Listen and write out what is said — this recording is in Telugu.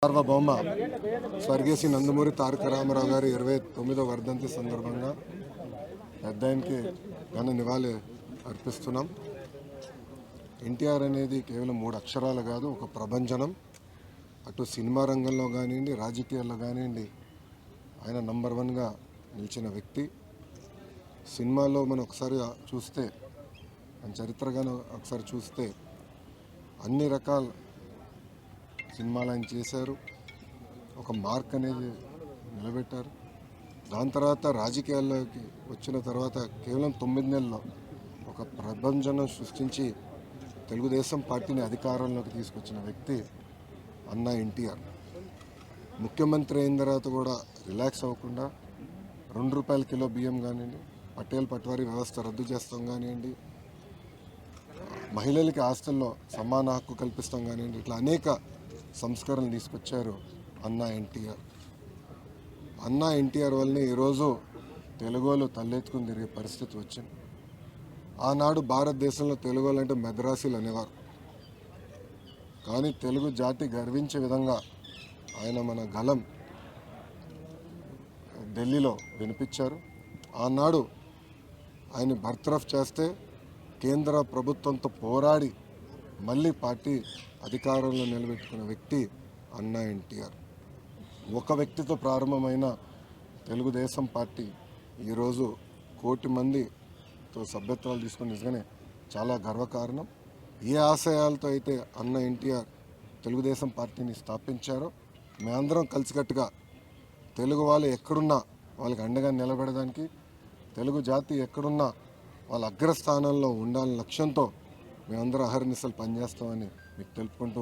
సార్వభౌమ స్వర్గీయ శ్రీ నందమూరి తారక రామారావు గారి 29వ వర్ధంతి సందర్భంగా పెద్దాయనకి ఘన నివాళి అర్పిస్తున్నాం. ఎన్టీఆర్ అనేది కేవలం 3 అక్షరాలు కాదు, ఒక ప్రభంజనం. అటు సినిమా రంగంలో కానివ్వండి, రాజకీయాల్లో కానివ్వండి ఆయన నంబర్ 1గా నిలిచిన వ్యక్తి. సినిమాలో మనం ఒకసారి చూస్తే, ఆయన చరిత్రగాను ఒకసారి చూస్తే అన్ని రకాల సినిమాలు ఆయన చేశారు. ఒక మార్క్ అనేది నిలబెట్టారు. దాని తర్వాత రాజకీయాల్లోకి వచ్చిన తర్వాత కేవలం 9 నెలల్లో ఒక ప్రభంజనం సృష్టించి తెలుగుదేశం పార్టీని అధికారంలోకి తీసుకొచ్చిన వ్యక్తి అన్నా ఎన్టీఆర్. ముఖ్యమంత్రి అయిన తర్వాత కూడా రిలాక్స్ అవ్వకుండా ₹2 కిలో బియ్యం కానివ్వండి, పటేల్ పట్వారీ వ్యవస్థ రద్దు చేస్తాం కానివ్వండి, మహిళలకి హాస్టల్లో సమాన హక్కు కల్పిస్తాం కానివ్వండి, ఇట్లా అనేక సంస్కరణలు తీసుకొచ్చారు అన్నా ఎన్టీఆర్. అన్నా ఎన్టీఆర్ వల్లనే ఈరోజు తెలుగులో తలెత్తుకుని తిరిగే పరిస్థితి వచ్చింది. ఆనాడు భారతదేశంలో తెలుగు అంటే మెద్రాసీలు అనేవారు. కానీ తెలుగు జాతి గర్వించే విధంగా ఆయన మన గలం ఢిల్లీలో వినిపించారు. ఆనాడు ఆయన బర్తరఫ్ చేస్తే కేంద్ర ప్రభుత్వంతో పోరాడి మళ్ళీ పార్టీ అధికారంలో నిలబెట్టుకున్న వ్యక్తి అన్నా ఎన్టీఆర్. ఒక వ్యక్తితో ప్రారంభమైన తెలుగుదేశం పార్టీ ఈరోజు 1 కోటి మందితో సభ్యత్వాలు తీసుకుని నిజంగానే చాలా గర్వకారణం. ఏ ఆశయాలతో అయితే అన్నా ఎన్టీఆర్ తెలుగుదేశం పార్టీని స్థాపించారో మేమందరం కలిసికట్టుగా తెలుగు వాళ్ళు ఎక్కడున్నా వాళ్ళకి అండగా నిలబడడానికి, తెలుగు జాతి ఎక్కడున్నా వాళ్ళ అగ్రస్థానంలో ఉండాలనే లక్ష్యంతో మేమందరం అహర్నిశలు పనిచేస్తామని మీకు తెలుపుకుంటూ